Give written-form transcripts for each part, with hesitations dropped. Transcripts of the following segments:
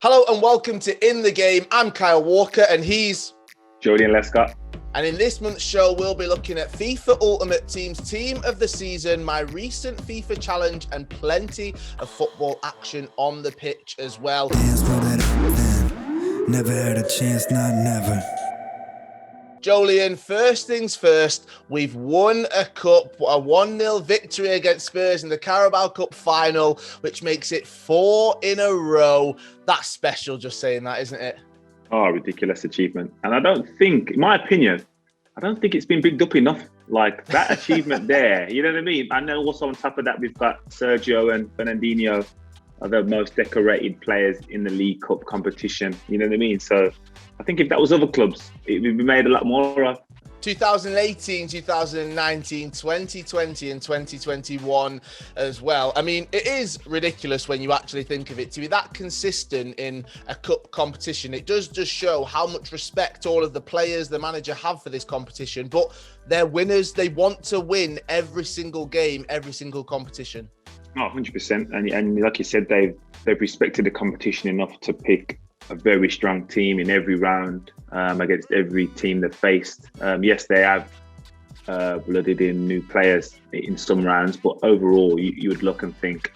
Hello and welcome to In The Game. I'm Kyle Walker and he's Joleon. And in this month's show, we'll be looking at FIFA Ultimate Team's Team of the Season, my recent FIFA challenge, and plenty of football action on the pitch as well. Never had a chance, not never. Joleon, first things first, we've won a cup, a 1-0 victory against Spurs in the Carabao Cup final, which makes it 4 in a row. That's special, just saying that, isn't it? Oh, ridiculous achievement. And I don't think, in my opinion, it's been bigged up enough. Like that achievement there, you know what I mean? And then also on top of that, we've got Sergio and Fernandinho are the most decorated players in the League Cup competition. You know what I mean? So I think if that was other clubs, it would be made a lot more of. 2018, 2019, 2020 and 2021 as well. I mean, it is ridiculous when you actually think of it. To be that consistent in a cup competition, it does just show how much respect all of the players, the manager have for this competition. But they're winners. They want to win every single game, every single competition. Oh, 100%. And like you said, they've respected the competition enough to pick a very strong team in every round against every team they've faced. Yes, they have blooded in new players in some rounds, but overall, you would look and think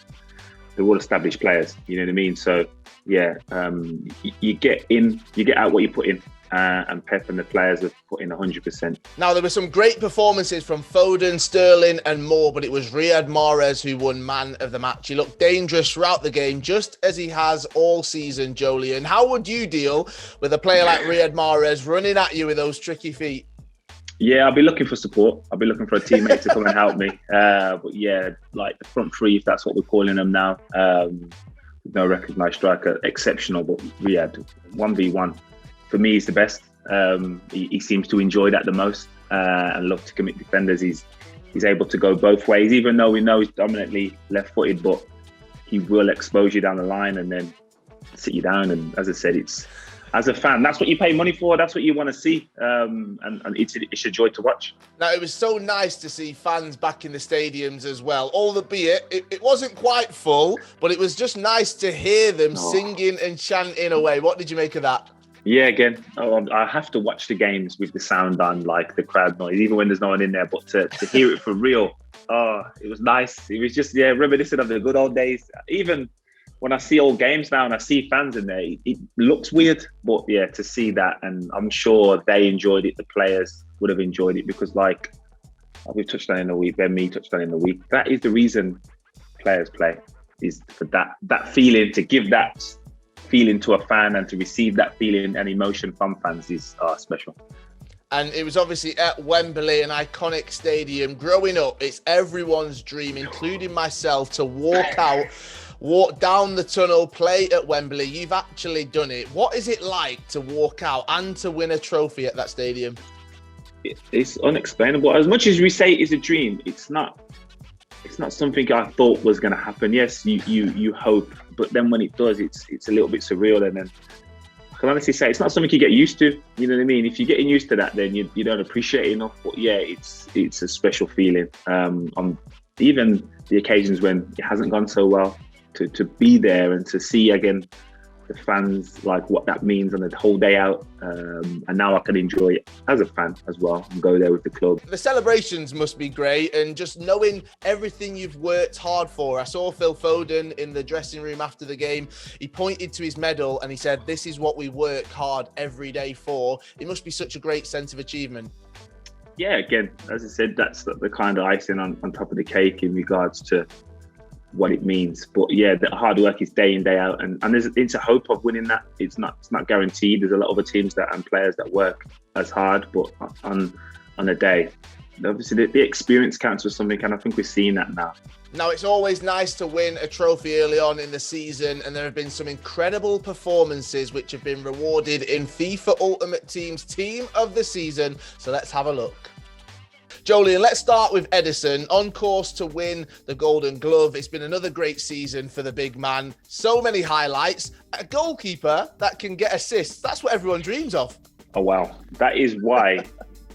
they're all established players. You know what I mean? So, yeah, you get out what you put in. And Pep and the players have put in 100%. Now, there were some great performances from Foden, Sterling and more, but it was Riyad Mahrez who won man of the match. He looked dangerous throughout the game, just as he has all season, Joleon. How would you deal with a player like Riyad Mahrez running at you with those tricky feet? Yeah, I'll be looking for support. I'll be looking for a teammate to come and help me. But yeah, like the front three, if that's what we're calling them now. No recognised striker, exceptional, but Riyad, 1v1. For me, he's the best. He seems to enjoy that the most and love to commit defenders. He's able to go both ways, even though we know he's dominantly left-footed, but he will expose you down the line and then sit you down. And as I said, it's as a fan, that's what you pay money for. That's what you want to see. And it's a joy to watch. Now, it was so nice to see fans back in the stadiums as well. Albeit, it wasn't quite full, but it was just nice to hear them singing and chanting away. What did you make of that? Yeah, again, I have to watch the games with the sound on, like the crowd noise, even when there's no one in there. But to hear it for real, it was nice. It was just, reminiscent of the good old days. Even when I see old games now and I see fans in there, it looks weird. But yeah, to see that, and I'm sure they enjoyed it. The players would have enjoyed it because, like we've touched on in the week, then me touched on in the week. That is the reason players play, is for that feeling, to give that feeling to a fan and to receive that feeling and emotion from fans is special. And it was obviously at Wembley, an iconic stadium. Growing up, it's everyone's dream, including myself, to walk down the tunnel, play at Wembley. You've actually done it. What is it like to walk out and to win a trophy at that stadium? It's unexplainable. As much as we say it is a dream, it's not something I thought was going to happen. Yes, you hope, but then when it does, it's a little bit surreal. And then I can honestly say it's not something you get used to. You know what I mean? If you're getting used to that, then you don't appreciate it enough. But yeah, it's a special feeling. On even the occasions when it hasn't gone so well, to be there and to see again the fans, like what that means on the whole day out. And now I can enjoy it as a fan as well and go there with the club. The celebrations must be great, and just knowing everything you've worked hard for. I saw Phil Foden in the dressing room after the game. He pointed to his medal and he said, "This is what we work hard every day for." It must be such a great sense of achievement. Yeah, again, as I said, that's the kind of icing on top of the cake in regards to what it means. But yeah, the hard work is day in, day out, and it's a hope of winning that. It's not guaranteed. There's a lot of other teams and players that work as hard, but on a day, obviously the experience counts for something, and I think we're seeing that now. Now, it's always nice to win a trophy early on in the season, and there have been some incredible performances which have been rewarded in FIFA Ultimate Team's Team of the Season. So let's have a look. Joleon, let's start with Ederson, on course to win the Golden Glove. It's been another great season for the big man. So many highlights. A goalkeeper that can get assists. That's what everyone dreams of. Oh, wow. That is why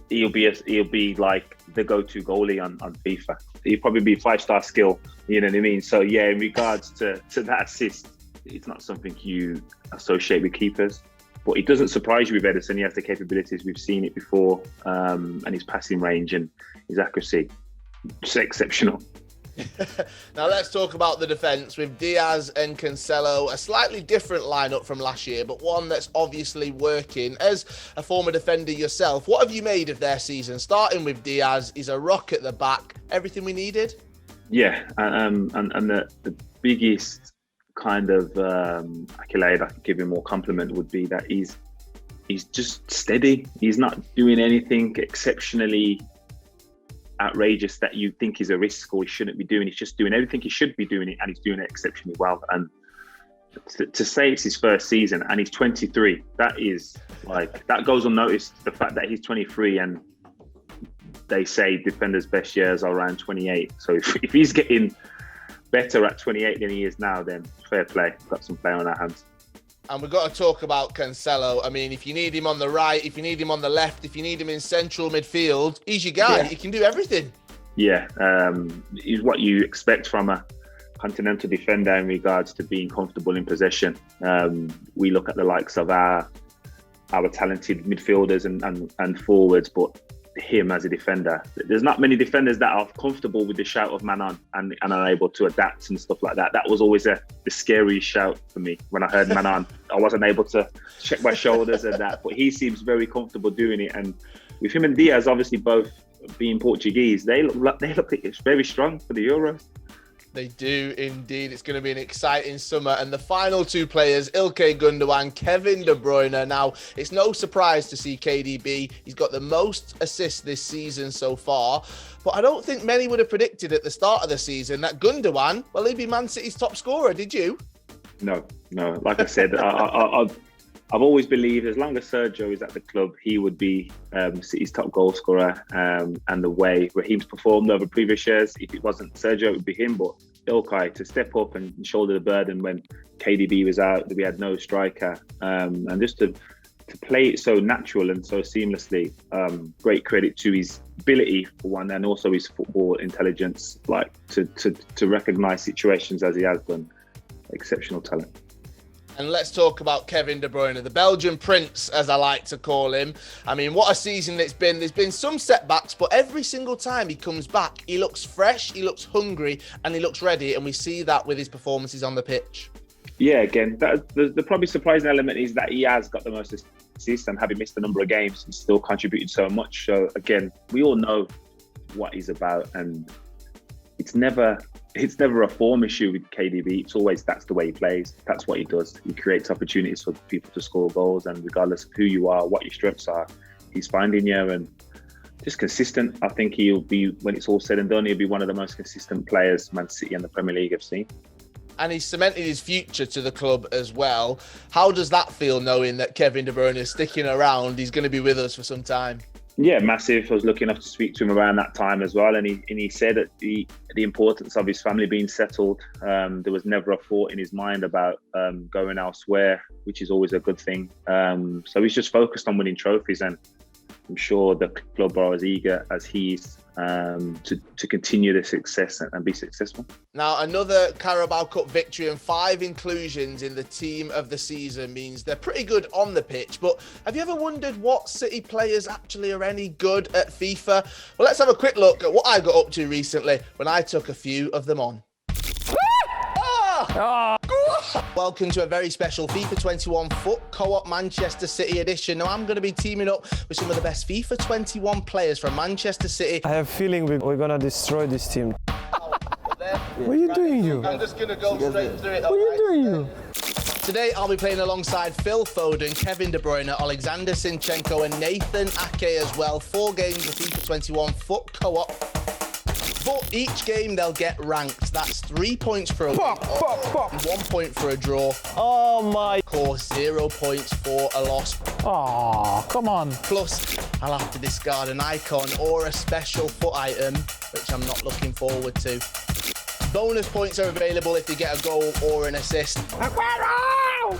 he'll be like the go-to goalie on FIFA. He'll probably be 5-star skill, you know what I mean? So yeah, in regards to that assist, it's not something you associate with keepers. But it doesn't surprise you with Ederson. He has the capabilities. We've seen it before, and his passing range and his accuracy, just exceptional. Now let's talk about the defence with Diaz and Cancelo, a slightly different lineup from last year, but one that's obviously working. As a former defender yourself, what have you made of their season? Starting with Diaz, he's a rock at the back. Everything we needed? Yeah, and the biggest kind of accolade I could give him, or compliment, would be that he's just steady. He's not doing anything exceptionally outrageous that you think is a risk or he shouldn't be doing. He's just doing everything he should be doing it, and he's doing it exceptionally well. And to say it's his first season and he's 23, that goes unnoticed. The fact that he's 23, and they say defenders' best years are around 28. So if he's getting better at 28 than he is now, then fair play. We've got some play on our hands. And we've got to talk about Cancelo. I mean, if you need him on the right, if you need him on the left, if you need him in central midfield, he's your guy. He can do everything. Yeah, he's what you expect from a continental defender in regards to being comfortable in possession. We look at the likes of our talented midfielders and forwards, but him as a defender, there's not many defenders that are comfortable with the shout of man on and are able to adapt and stuff like that. That was always the scariest shout for me when I heard man on. I wasn't able to check my shoulders and that, but he seems very comfortable doing it. And with him and Diaz, obviously both being Portuguese, they look very strong for the Euros. They do indeed. It's going to be an exciting summer. And the final two players, Ilkay Gundogan, Kevin De Bruyne. Now, it's no surprise to see KDB. He's got the most assists this season so far. But I don't think many would have predicted at the start of the season that Gundogan, well, he'd be Man City's top scorer. Did you? No. Like I said, I've always believed as long as Sergio is at the club, he would be City's top goal scorer. And the way Raheem's performed over previous years, if it wasn't Sergio, it would be him. But Ilkay to step up and shoulder the burden when KDB was out, we had no striker, and just to play it so natural and so seamlessly. Great credit to his ability for one, and also his football intelligence, like to recognise situations as he has done. Exceptional talent. And let's talk about Kevin De Bruyne, the Belgian prince, as I like to call him. I mean, what a season it's been. There's been some setbacks, but every single time he comes back, he looks fresh, he looks hungry, and he looks ready. And we see that with his performances on the pitch. Yeah, again, the probably surprising element is that he has got the most assists, and having missed a number of games, he's still contributed so much. So again, we all know what he's about, and it's never a form issue with KDB. It's always that's the way he plays. That's what he does. He creates opportunities for people to score goals, and regardless of who you are, what your strengths are, he's finding you and just consistent. I think he'll be, when it's all said and done, he'll be one of the most consistent players Man City and the Premier League have seen. And he's cemented his future to the club as well. How does that feel, knowing that Kevin De Bruyne is sticking around? He's going to be with us for some time. Yeah, massive. I was lucky enough to speak to him around that time as well, and he said that the importance of his family being settled. There was never a thought in his mind about going elsewhere, which is always a good thing. So he's just focused on winning trophies, and I'm sure the club are as eager as he is to continue the success and be successful. Now, another Carabao Cup victory and 5 inclusions in the team of the season means they're pretty good on the pitch. But have you ever wondered what City players actually are any good at FIFA? Well, let's have a quick look at what I got up to recently when I took a few of them on. Welcome to a very special FIFA 21 FUT Co-op Manchester City edition. Now, I'm going to be teaming up with some of the best FIFA 21 players from Manchester City. I have a feeling we're going to destroy this team. What are you doing, you? I'm just going to go straight through it. What are you doing, you? Today, I'll be playing alongside Phil Foden, Kevin De Bruyne, Alexander Zinchenko and Nathan Ake as well. 4 games of FIFA 21 FUT Co-op. But each game they'll get ranked. That's 3 points for a win, 1 point for a draw. Oh my. Of course, 0 points for a loss. Oh, come on. Plus, I'll have to discard an icon or a special FUT item, which I'm not looking forward to. Bonus points are available if you get a goal or an assist. Aguero!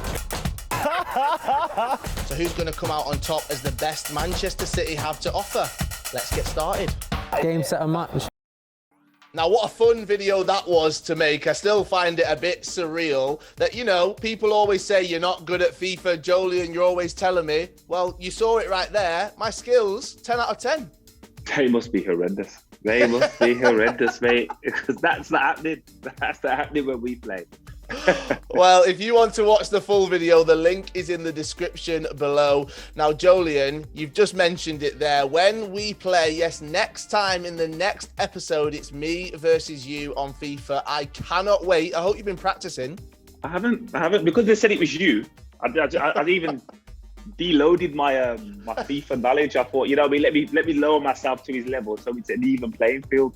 So who's going to come out on top as the best Manchester City have to offer? Let's get started. Game, set, and match. Now, what a fun video that was to make. I still find it a bit surreal that, you know, people always say you're not good at FIFA. Joleon, you're always telling me. Well, you saw it right there. My skills, 10 out of 10. They must be horrendous. They must be horrendous, mate. Because that's not happening. That's not happening when we play. Well, if you want to watch the full video, the link is in the description below. Now, Joleon, you've just mentioned it there. When we play, yes, next time in the next episode, it's me versus you on FIFA. I cannot wait. I hope you've been practicing. I haven't. Because they said it was you. I'd even deloaded my my FIFA knowledge. I thought, you know, let me lower myself to his level so it's an even playing field.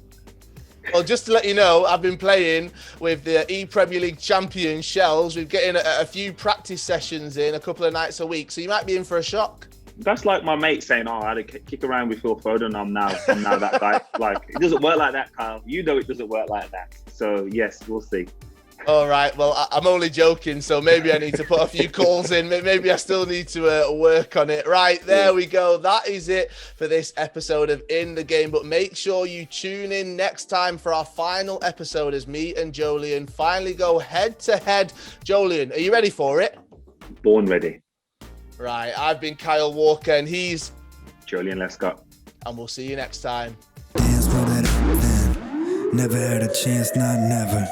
Well, just to let you know, I've been playing with the Premier League champion Shells. We're getting a few practice sessions in a couple of nights a week, so you might be in for a shock. That's like my mate saying, "Oh, I had a kick around with Phil Foden. I'm now that guy." Like, it doesn't work like that, Kyle. You know it doesn't work like that. So yes, we'll see. All right. Well, I'm only joking, so maybe I need to put a few calls in. Maybe I still need to work on it. Right, there we go. That is it for this episode of In the Game. But make sure you tune in next time for our final episode as me and Joleon finally go head-to-head. Joleon, are you ready for it? Born ready. Right, I've been Kyle Walker, and he's Joleon Lescott. And we'll see you next time. Never had a chance, not never.